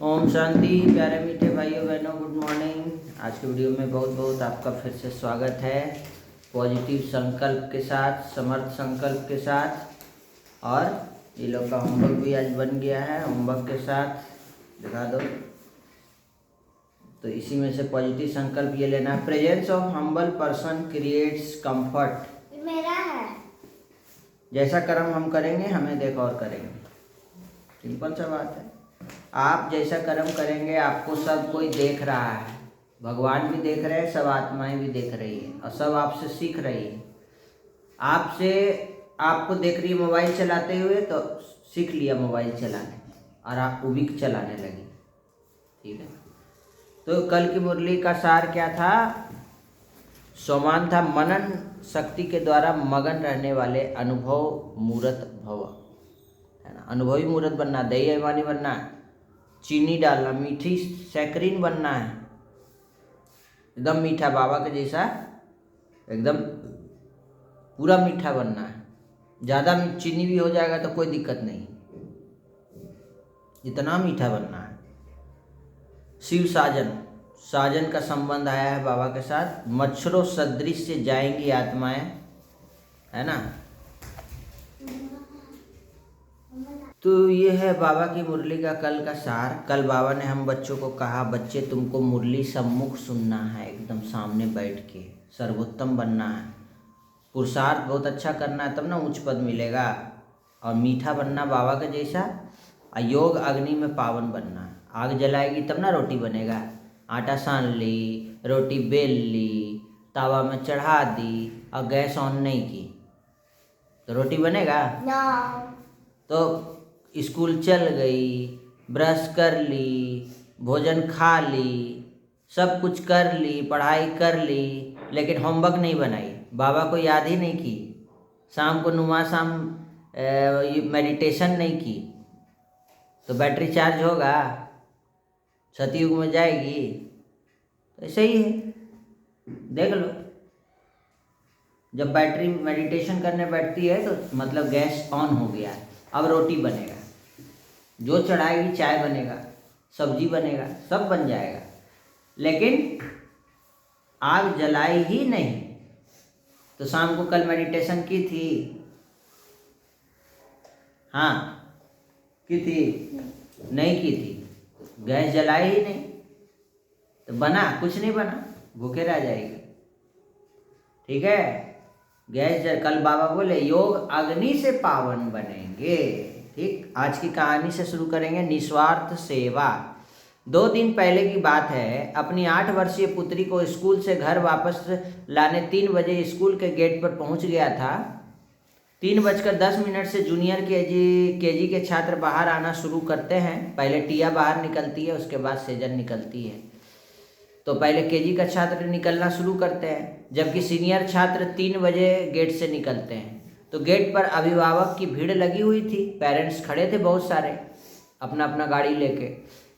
ओम शांति। प्यारे मीठे भाइयों बहनों, गुड मॉर्निंग। आज के वीडियो में बहुत बहुत आपका फिर से स्वागत है। पॉजिटिव संकल्प के साथ, समर्थ संकल्प के साथ। और ये लोग का होमवर्क भी आज बन गया है। होमवर्क के साथ दिखा दो। तो इसी में से पॉजिटिव संकल्प ये लेना है, presence of humble person creates comfort. मेरा है। जैसा कर्म हम करेंगे हमें देख और करेंगे। सिंपल सा बात है। आप जैसा कर्म करेंगे आपको सब कोई देख रहा है। भगवान भी देख रहे हैं, सब आत्माएं भी देख रही है और सब आपसे सीख रही है। आपको देख रही है मोबाइल चलाते हुए तो सीख लिया मोबाइल चलाने और आप वो भी चलाने लगी। ठीक है। तो कल की मुरली का सार क्या था? सोमान था, मनन शक्ति के द्वारा मगन रहने वाले अनुभव मूर्त भव, है ना। अनुभवी मूर्त बनना, दही अभिमानी बनना है, चीनी डालना, मीठी सैकरीन बनना है, एकदम मीठा बाबा के जैसा, एकदम पूरा मीठा बनना है। ज़्यादा चीनी भी हो जाएगा तो कोई दिक्कत नहीं, इतना मीठा बनना है। शिव साजन, साजन का संबंध आया है बाबा के साथ। मच्छरों सदृश से जाएंगी आत्माएं, है ना। तो ये है बाबा की मुरली का कल का सार। कल बाबा ने हम बच्चों को कहा, बच्चे तुमको मुरली सम्मुख सुनना है, एकदम सामने बैठ के, सर्वोत्तम बनना है, पुरुषार्थ बहुत अच्छा करना है, तब ना उच्च पद मिलेगा। और मीठा बनना बाबा के जैसा। और योग अग्नि में पावन बनना है। आग जलाएगी तब ना रोटी बनेगा। आटा सान ली, रोटी बेल ली, तावा में चढ़ा दी और गैस ऑन नहीं की तो रोटी बनेगा? तो स्कूल चल गई, ब्रश कर ली, भोजन खा ली, सब कुछ कर ली, पढ़ाई कर ली, लेकिन होमवर्क नहीं बनाई, बाबा को याद ही नहीं की, शाम को नुमा मेडिटेशन नहीं की, तो बैटरी चार्ज होगा? सतयुग में जाएगी? तो ऐसे ही है, देख लो। जब बैटरी मेडिटेशन करने बैठती है तो मतलब गैस ऑन हो गया है, अब रोटी बनेगा, जो चढ़ाएगी, चाय बनेगा, सब्जी बनेगा, सब बन जाएगा, लेकिन आग जलाई ही नहीं। तो शाम को कल मेडिटेशन की थी? हाँ की थी? नहीं की थी। गैस जलाई ही नहीं तो बना कुछ नहीं, बना, भूखे रह जाएगी। ठीक है। कल बाबा बोले योग अग्नि से पावन बनेंगे। ठीक। आज की कहानी से शुरू करेंगे। निस्वार्थ सेवा। 2 दिन पहले की बात है। अपनी 8 वर्षीय पुत्री को स्कूल से घर वापस लाने 3 बजे स्कूल के गेट पर पहुंच गया था। 3:10 से जूनियर केजी के छात्र बाहर आना शुरू करते हैं। पहले टिया बाहर निकलती है, उसके बाद सेजन निकलती है। तो पहले केजी का छात्र निकलना शुरू करते हैं, जबकि सीनियर छात्र 3 बजे गेट से निकलते हैं। तो गेट पर अभिभावक की भीड़ लगी हुई थी। पेरेंट्स खड़े थे बहुत सारे, अपना अपना गाड़ी लेके।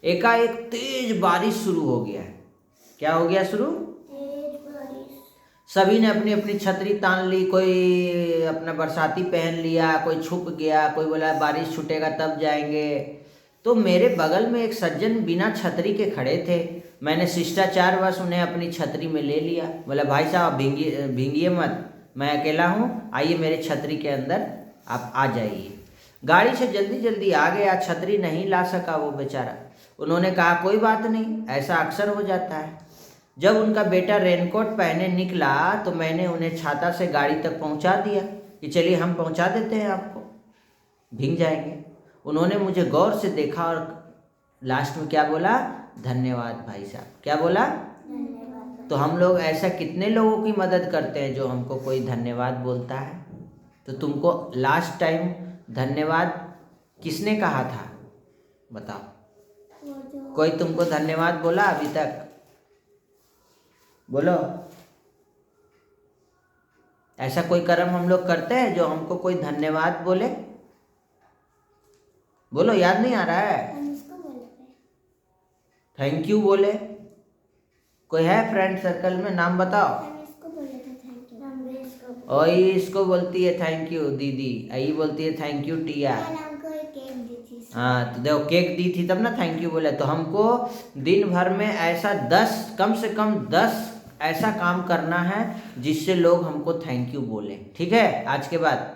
एकाएक तेज बारिश शुरू हो गया। क्या हो गया शुरू? तेज बारिश। सभी ने अपनी अपनी छतरी तान ली, कोई अपना बरसाती पहन लिया, कोई छुप गया, कोई बोला बारिश छूटेगा तब जाएंगे। तो मेरे बगल में एक सज्जन बिना छतरी के खड़े थे। मैंने शिष्टाचारवश उन्हें अपनी छतरी में ले लिया। बोला भाई साहब भींगिए मत, मैं अकेला हूँ, आइए मेरे छतरी के अंदर आप आ जाइए। गाड़ी से जल्दी जल्दी आ गया, छतरी नहीं ला सका वो बेचारा। उन्होंने कहा कोई बात नहीं, ऐसा अक्सर हो जाता है। जब उनका बेटा रेनकोट पहने निकला तो मैंने उन्हें छाता से गाड़ी तक पहुँचा दिया कि चलिए हम पहुँचा देते हैं आपको, भीग जाएंगे। उन्होंने मुझे गौर से देखा और लास्ट में क्या बोला? धन्यवाद भाई साहब। क्या बोला? धन्यवाद। तो हम लोग ऐसा कितने लोगों की मदद करते हैं जो हमको कोई धन्यवाद बोलता है। तो तुमको लास्ट टाइम धन्यवाद किसने कहा था बताओ? कोई तुमको धन्यवाद बोला अभी तक? बोलो। ऐसा कोई कर्म हम लोग करते हैं जो हमको कोई धन्यवाद बोले? बोलो, याद नहीं आ रहा है? थैंक यू बोले। कोई है फ्रेंड सर्कल में? नाम बताओ। और इसको बोलती है थैंक यू दीदी, आई बोलती है थैंक यू टिया। हाँ, तो देखो केक दी थी तब ना थैंक यू बोले। तो हमको दिन भर में ऐसा 10 कम से कम 10 ऐसा काम करना है जिससे लोग हमको थैंक यू बोले, ठीक है। आज के बाद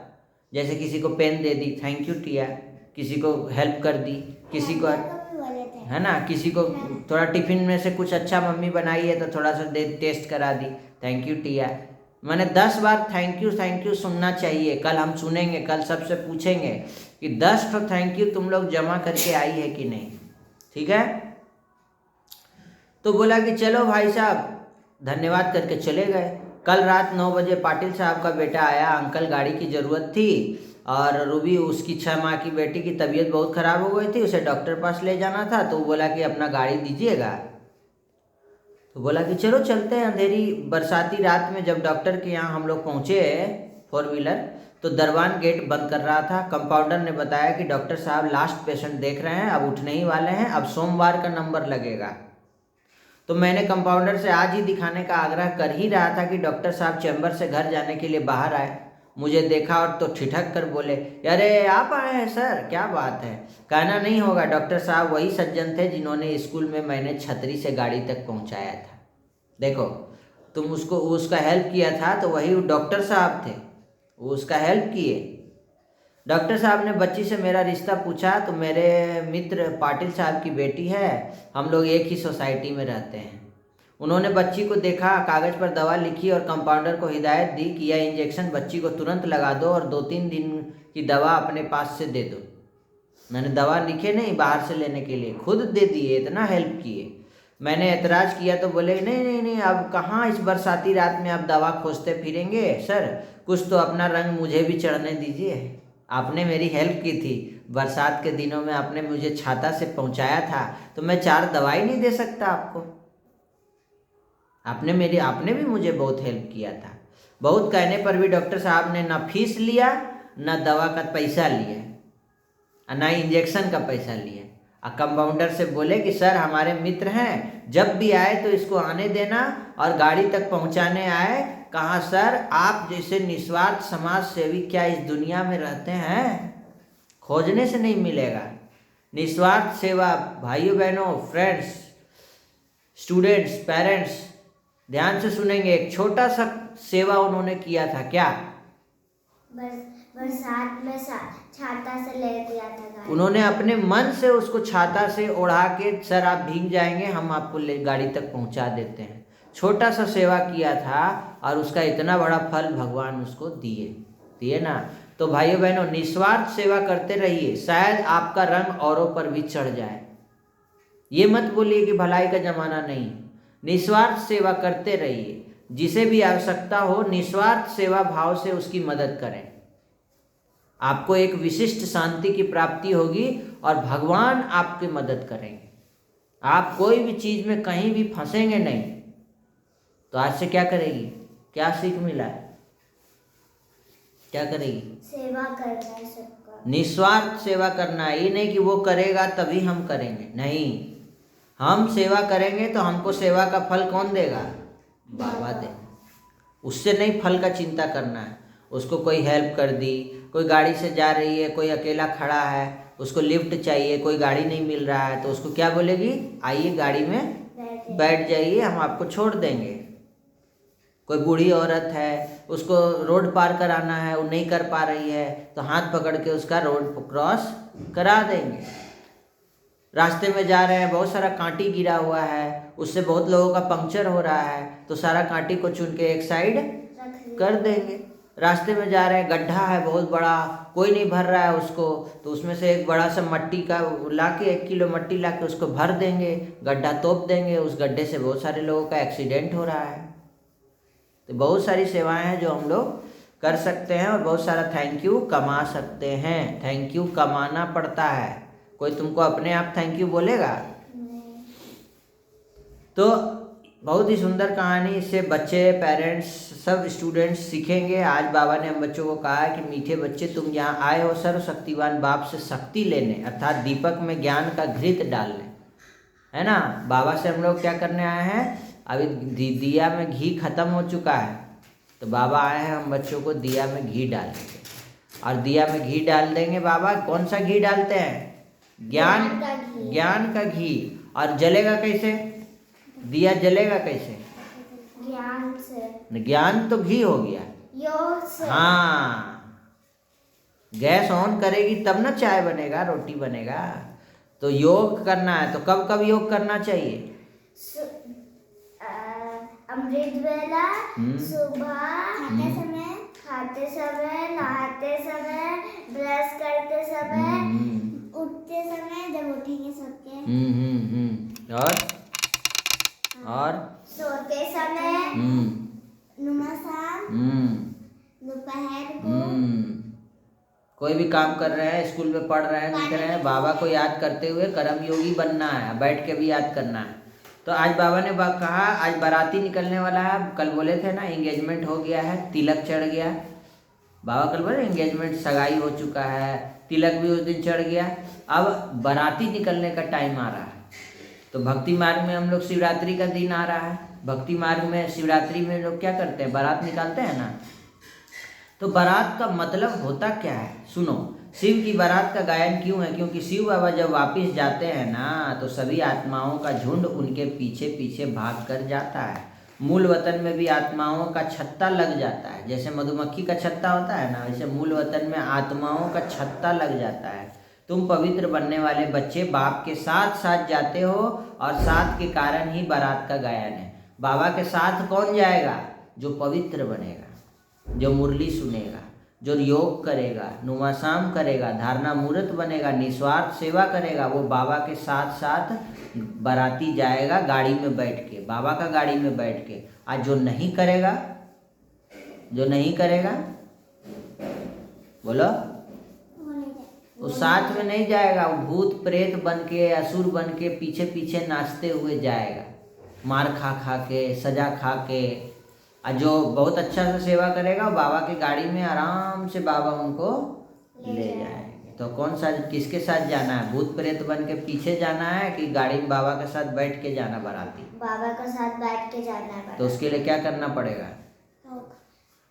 जैसे किसी को पेन दे दी, थैंक यू टिया। किसी को हेल्प कर दी, किसी को, है ना, किसी को थोड़ा टिफिन में से कुछ अच्छा मम्मी बनाई है तो थोड़ा सा दे टेस्ट करा दी, थैंक यू टिया। मैंने 10 बार थैंक यू सुनना चाहिए। कल हम सुनेंगे, कल सबसे पूछेंगे कि 10 तो थैंक यू तुम लोग जमा करके आई है कि नहीं, ठीक है। तो बोला कि चलो भाई साहब, धन्यवाद करके चले गए। कल रात 9 बजे पाटिल साहब का बेटा आया, अंकल गाड़ी की ज़रूरत थी और रूबी उसकी 6 माह की बेटी की तबीयत बहुत ख़राब हो गई थी, उसे डॉक्टर पास ले जाना था। तो बोला कि अपना गाड़ी दीजिएगा। तो बोला कि चलो चलते हैं। अंधेरी बरसाती रात में जब डॉक्टर के यहाँ हम लोग पहुँचे 4 व्हीलर, तो दरवान गेट बंद कर रहा था। कंपाउंडर ने बताया कि डॉक्टर साहब लास्ट पेशेंट देख रहे हैं, अब उठने ही वाले हैं, अब सोमवार का नंबर लगेगा। तो मैंने कंपाउंडर से आज ही दिखाने का आग्रह कर ही रहा था कि डॉक्टर साहब चैम्बर से घर जाने के लिए बाहर आए। मुझे देखा और तो ठिठक कर बोले, अरे आप आए हैं सर, क्या बात है। कहना नहीं होगा, डॉक्टर साहब वही सज्जन थे जिन्होंने स्कूल में मैंने छतरी से गाड़ी तक पहुंचाया था। देखो, तुम उसका हेल्प किया था तो वही डॉक्टर साहब थे, वो उसका हेल्प किए। डॉक्टर साहब ने बच्ची से मेरा रिश्ता पूछा तो मेरे मित्र पाटिल साहब की बेटी है, हम लोग एक ही सोसाइटी में रहते हैं। उन्होंने बच्ची को देखा, कागज़ पर दवा लिखी और कंपाउंडर को हिदायत दी कि यह इंजेक्शन बच्ची को तुरंत लगा दो और 2-3 दिन की दवा अपने पास से दे दो। मैंने दवा लिखे नहीं, बाहर से लेने के लिए खुद दे दिए, इतना हेल्प किए। मैंने एतराज़ किया तो बोले नहीं नहीं नहीं, अब कहाँ इस बरसाती रात में आप दवा खोजते फिरेंगे सर, कुछ तो अपना रंग मुझे भी चढ़ने दीजिए। आपने मेरी हेल्प की थी, बरसात के दिनों में आपने मुझे छाता से पहुंचाया था, तो मैं 4 दवाई नहीं दे सकता आपको। आपने भी मुझे बहुत हेल्प किया था। बहुत कहने पर भी डॉक्टर साहब ने ना फीस लिया, ना दवा का पैसा लिया, ना इंजेक्शन का पैसा लिया। और कंपाउंडर से बोले कि सर हमारे मित्र हैं, जब भी आए तो इसको आने देना और गाड़ी तक पहुंचाने आए। कहा सर, आप जैसे निस्वार्थ समाज सेवी क्या इस दुनिया में रहते हैं? खोजने से नहीं मिलेगा। निस्वार्थ सेवा, भाइयों बहनों, फ्रेंड्स, स्टूडेंट्स, पेरेंट्स, ध्यान से सुनेंगे। एक छोटा सा सेवा उन्होंने किया था, क्या? बरसात में छाता से ले दिया था गाड़ी। उन्होंने अपने मन से उसको छाता से ओढ़ा के, सर आप भीग जाएंगे, हम आपको गाड़ी तक पहुंचा देते हैं। छोटा सा सेवा किया था और उसका इतना बड़ा फल भगवान उसको दिए ना। तो भाइयों बहनों, निस्वार्थ सेवा करते रहिए, शायद आपका रंग औरों पर भी चढ़ जाए। ये मत बोलिए कि भलाई का जमाना नहीं। निस्वार्थ सेवा करते रहिए, जिसे भी आवश्यकता हो निस्वार्थ सेवा भाव से उसकी मदद करें। आपको एक विशिष्ट शांति की प्राप्ति होगी और भगवान आपकी मदद करेंगे। आप कोई भी चीज़ में कहीं भी फंसेंगे नहीं। तो आज से क्या करेगी? क्या सीख मिला है? क्या करेगी? सेवा करना है सबका, निस्वार्थ सेवा करना है। ये नहीं कि वो करेगा तभी हम करेंगे, नहीं। हम सेवा करेंगे तो हमको सेवा का फल कौन देगा? बाबा देंगे। उससे नहीं फल का चिंता करना है। उसको कोई हेल्प कर दी, कोई गाड़ी से जा रही है, कोई अकेला खड़ा है, उसको लिफ्ट चाहिए, कोई गाड़ी नहीं मिल रहा है, तो उसको क्या बोलेगी? आइए गाड़ी में बैठ जाइए, हम आपको छोड़ देंगे। कोई बूढ़ी औरत है, उसको रोड पार कराना है, वो नहीं कर पा रही है, तो हाथ पकड़ के उसका रोड क्रॉस करा देंगे। रास्ते में जा रहे हैं, बहुत सारा कांटी गिरा हुआ है, उससे बहुत लोगों का पंक्चर हो रहा है, तो सारा कांटी को चुन के एक साइड कर देंगे। रास्ते में जा रहे हैं, गड्ढा है बहुत बड़ा, कोई नहीं भर रहा है उसको, तो उसमें से एक बड़ा सा मट्टी का ला के 1 किलो मट्टी ला के उसको भर देंगे, गड्ढा तोप देंगे। उस गड्ढे से बहुत सारे लोगों का एक्सीडेंट हो रहा है। तो बहुत सारी सेवाएं हैं जो हम लोग कर सकते हैं और बहुत सारा थैंक यू कमा सकते हैं। थैंक यू कमाना पड़ता है, कोई तुमको अपने आप थैंक यू बोलेगा? तो बहुत ही सुंदर कहानी, इससे बच्चे, पेरेंट्स, सब स्टूडेंट्स सीखेंगे। आज बाबा ने हम बच्चों को कहा है कि मीठे बच्चे, तुम यहाँ आए हो सर्वशक्तिवान बाप से शक्ति लेने, अर्थात दीपक में ज्ञान का घृत डालने, है ना। बाबा से हम लोग क्या करने आए हैं? अभी दिया में घी खत्म हो चुका है, तो बाबा आए हैं हम बच्चों को दिया में घी डालेंगे। और दिया में घी डाल देंगे। बाबा कौन सा घी डालते हैं? ज्ञान का घी। और जलेगा कैसे? दिया जलेगा कैसे? ज्ञान से। ज्ञान तो घी हो गया। योग से। हाँ, गैस ऑन करेगी तब ना चाय बनेगा, रोटी बनेगा। तो योग करना है तो कब कब योग करना चाहिए? अमृत वेला, सुबह, खाते समय, नहाते समय, ब्रश करते समय, उठते समय, जब उठेंगे सबके, और सोते समय, दोपहर को। कोई भी काम कर रहे हैं, स्कूल में पढ़ रहे हैं, लिख रहे हैं, बाबा को याद करते हुए कर्म योगी बनना है, बैठ के भी याद करना है। तो आज बाबा ने कहा आज बाराती निकलने वाला है। कल बोले थे ना एंगेजमेंट हो गया है, तिलक चढ़ गया। बाबा कल बोले एंगेजमेंट सगाई हो चुका है, तिलक भी उस दिन चढ़ गया। अब बाराती निकलने का टाइम आ रहा है। तो भक्ति मार्ग में हम लोग शिवरात्रि का दिन आ रहा है। भक्ति मार्ग में शिवरात्रि में लोग क्या करते हैं? बारात निकालते हैं ना। तो बारात का मतलब होता क्या है? सुनो, शिव की बारात का गायन क्यों है? क्योंकि शिव बाबा जब वापस जाते हैं ना तो सभी आत्माओं का झुंड उनके पीछे पीछे भाग कर जाता है। मूल वतन में भी आत्माओं का छत्ता लग जाता है। जैसे मधुमक्खी का छत्ता होता है ना, वैसे मूल वतन में आत्माओं का छत्ता लग जाता है। तुम पवित्र बनने वाले बच्चे बाप के साथ साथ जाते हो और साथ के कारण ही बारात का गायन है। बाबा के साथ कौन जाएगा? जो पवित्र बनेगा, जो मुरली सुनेगा, जो योग करेगा, नुमासाम करेगा, धारणा मूर्त बनेगा, निस्वार्थ सेवा करेगा, वो बाबा के साथ साथ बाराती जाएगा गाड़ी में बैठ के, बाबा का गाड़ी में बैठ के। आज जो नहीं करेगा, जो नहीं करेगा बोलो, वो साथ में नहीं जाएगा। वो भूत प्रेत बन के, असुर बन के पीछे पीछे नाचते हुए जाएगा, मार खा खा के, सजा खा के। और जो बहुत अच्छा से सेवा करेगा बाबा की गाड़ी में आराम से बाबा उनको ले जाएंगे। तो कौन सा, किसके साथ जाना है? भूत प्रेत बन के पीछे जाना है कि गाड़ी में बाबा के साथ बैठ के जाना बाराती? बाबा के साथ बैठ के जाना है। तो उसके लिए क्या करना पड़ेगा?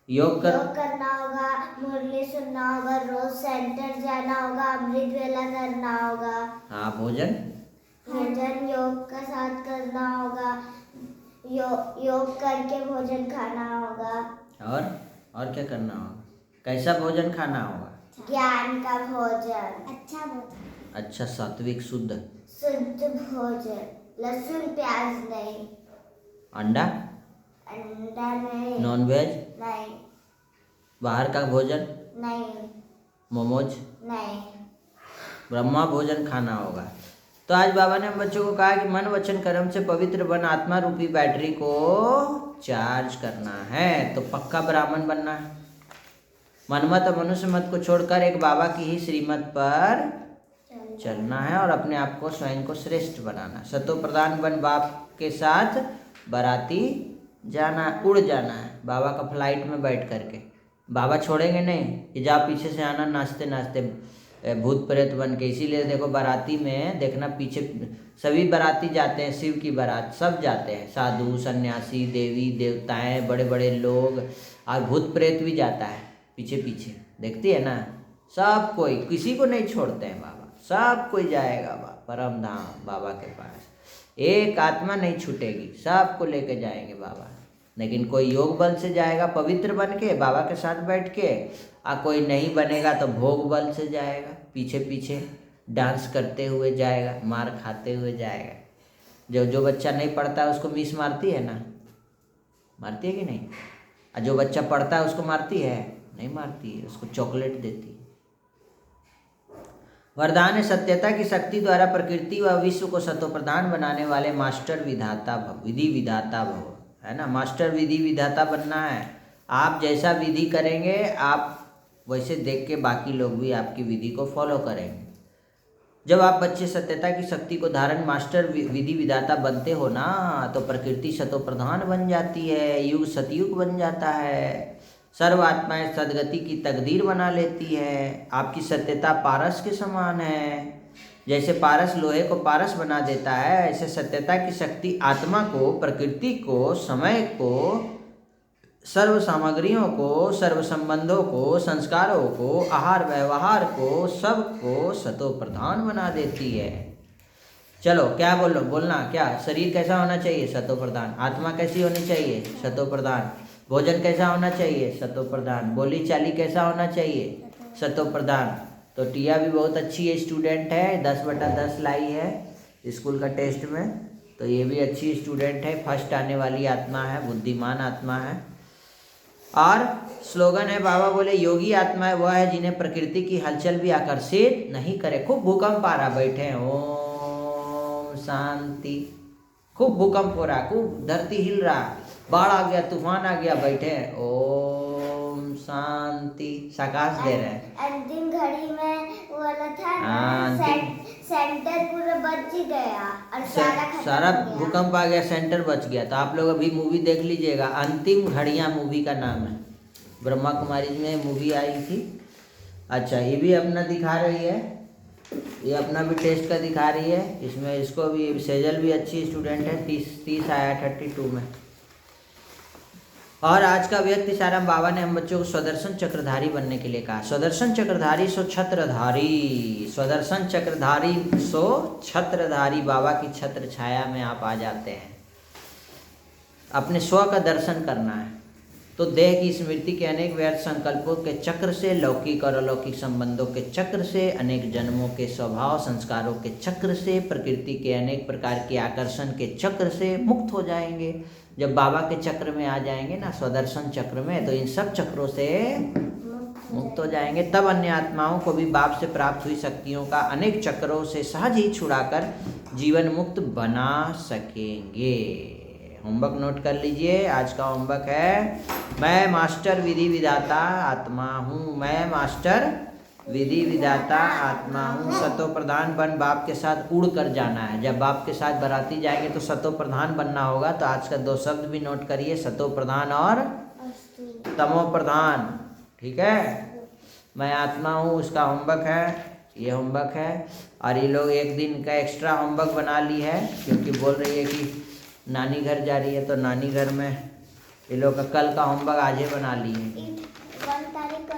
योग करना होगा, मुरली सुनना होगा, रोज सेंटर जाना होगा, अमृत वेला करना होगा। हाँ, भोजन योग का साथ करना होगा, योग करके भोजन खाना होगा। और क्या करना होगा? कैसा भोजन खाना होगा? ज्ञान का भोजन, अच्छा भोजन, अच्छा सात्विक शुद्ध भोजन, लहसुन प्याज नहीं, अंडा नहीं, नॉनवेज नहीं, बाहर का भोजन नहीं, मोमोज नहीं, ब्रह्मा भोजन खाना होगा। तो आज बाबा ने हम बच्चों को कहा कि मन वचन कर्म से पवित्र बन आत्मा रूपी बैटरी को चार्ज करना है। तो पक्का ब्राह्मण बनना है। मनमत और मनुष्य मत को छोड़कर एक बाबा की ही श्रीमत पर चलना है और अपने आप को स्वयं को श्रेष्ठ बनाना। सतो प्रधान बन बाप के साथ बाराती जाना, उड़ जाना है बाबा का फ्लाइट में बैठ करके। बाबा छोड़ेंगे नहीं कि जाओ पीछे से आना नाचते नाचते भूत प्रेत बन के। इसीलिए देखो बाराती में देखना पीछे सभी बाराती जाते हैं, शिव की बारात सब जाते हैं, साधु सन्यासी, देवी देवताएं, बड़े बड़े लोग, और भूत प्रेत भी जाता है पीछे पीछे, देखती है ना। सब कोई, किसी को नहीं छोड़ते हैं बाबा, सब कोई जाएगा परम धाम बाबा के पास। एक आत्मा नहीं छूटेगी, सबको लेके जाएंगे बाबा। लेकिन कोई योग बल से जाएगा पवित्र बन के बाबा के साथ बैठ के, और कोई नहीं बनेगा तो भोग बल से जाएगा, पीछे पीछे डांस करते हुए जाएगा, मार खाते हुए जाएगा। जो बच्चा नहीं पढ़ता है उसको मिस मारती है ना, मारती है कि नहीं? और जो बच्चा पढ़ता है उसको मारती है? नहीं मारती है, उसको चॉकलेट देती है। वरदान है सत्यता की शक्ति द्वारा प्रकृति व विश्व को सतोप्रधान बनाने वाले मास्टर विधाता भव, विधि विधाता भव, है ना। मास्टर विधि विधाता बनना है। आप जैसा विधि करेंगे आप वैसे देख के बाकी लोग भी आपकी विधि को फॉलो करेंगे। जब आप बच्चे सत्यता की शक्ति को धारण मास्टर विधि विधाता बनते हो ना, तो प्रकृति सतोप्रधान बन जाती है, युग सतयुग बन जाता है, सर्व आत्माएं सदगति की तकदीर बना लेती है। आपकी सत्यता पारस के समान है। जैसे पारस लोहे को पारस बना देता है, ऐसे सत्यता की शक्ति आत्मा को, प्रकृति को, समय को सर्व सामग्रियों को, सर्व संबंधों को, संस्कारों को, आहार व्यवहार को, सबको सतो प्रधान बना देती है। चलो क्या बोलो, बोलना क्या? शरीर कैसा होना चाहिए? सतो प्रधान। आत्मा कैसी होनी चाहिए? सतो प्रधान। भोजन कैसा होना चाहिए? सतो प्रधान। बोली चाली कैसा होना चाहिए? सतो प्रधान। तो टिया भी बहुत अच्छी स्टूडेंट है, 10/10 लाई है स्कूल का टेस्ट में। तो ये भी अच्छी स्टूडेंट है, फर्स्ट आने वाली आत्मा है, बुद्धिमान आत्मा है। और स्लोगन है, बाबा बोले योगी आत्मा है वह है जिन्हें प्रकृति की हलचल भी आकर्षित नहीं करे। खूब भूकंप आ रहा, बैठे हैं, ओम शांति। खूब भूकंप हो रहा, खूब धरती हिल रहा, बाढ़ आ गया, तूफान आ गया, बैठे हैं, ओम शांति, साकाश दे रहे हैं। अंतिम घड़ी में वो वाला था हाँ, ना, सेंटर पूरा बच गया और सारा खत्म सारा हो गया। भूकंप आ गया, सेंटर बच गया। तो आप लोग अभी मूवी देख लीजिएगा, अंतिम घड़ियां मूवी का नाम है, ब्रह्मा कुमारी में मूवी आई थी। अच्छा, ये भी अपना दिखा रही है, ये अपना भी टेस्ट का दिखा रही है। इसमें इसको भी, सेजल भी अच्छी स्टूडेंट है, 30 आया 32 में। और आज का व्यक्ति साराम बाबा ने हम बच्चों को स्वदर्शन चक्रधारी बनने के लिए कहा। स्वदर्शन चक्रधारी सो छत्रधारी, स्वदर्शन चक्रधारी सो छत्रधारी। बाबा की छत्र छाया में आप आ जाते हैं, अपने स्व का दर्शन करना है। तो देह की स्मृति के अनेक व्यर्थ संकल्पों के चक्र से, लौकिक और अलौकिक संबंधों के चक्र से, अनेक जन्मों के स्वभाव संस्कारों के चक्र से, प्रकृति के अनेक प्रकार के आकर्षण के चक्र से मुक्त हो जाएंगे। जब बाबा के चक्र में आ जाएंगे ना, स्वदर्शन चक्र में, तो इन सब चक्रों से मुक्त हो जाएंगे। तब अन्य आत्माओं को भी बाप से प्राप्त हुई शक्तियों का अनेक चक्रों से सहज ही छुड़ाकर जीवन मुक्त बना सकेंगे। होमवर्क नोट कर लीजिए। आज का होमवर्क है, मैं मास्टर विधि विधाता आत्मा हूँ। मैं मास्टर विधि विधाता आत्मा हूँ। सतो प्रधान बन बाप के साथ उड़ कर जाना है। जब बाप के साथ बराती जाएंगे तो सतो प्रधान बनना होगा। तो आज का 2 शब्द भी नोट करिए, सतो प्रधान और तमो प्रधान। ठीक है, मैं आत्मा हूँ, उसका होमवर्क है, ये होमवर्क है। और ये लोग एक दिन का एक्स्ट्रा होमवर्क बना ली है, क्योंकि बोल रही है कि नानी घर जा रही है, तो नानी घर में ये लोग का कल का होमवर्क आज ही बना ली है। 1 तारीख को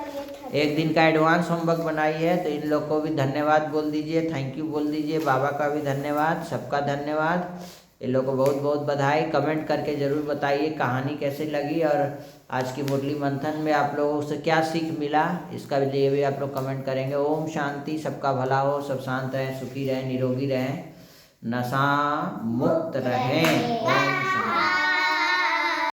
एक दिन का एडवांस होमवर्क बनाई है। तो इन लोग को भी धन्यवाद बोल दीजिए, थैंक यू बोल दीजिए। बाबा का भी धन्यवाद, सबका धन्यवाद। इन लोग को बहुत बहुत बधाई। कमेंट करके ज़रूर बताइए कहानी कैसे लगी, और आज की मुरली मंथन में आप लोगों से क्या सीख मिला, इसका लिए भी आप लोग कमेंट करेंगे। ओम शांति, सबका भला हो, सब शांत रहें, सुखी रहें, निरोगी रहें, नशा मुक्त रहें। ओम शांति।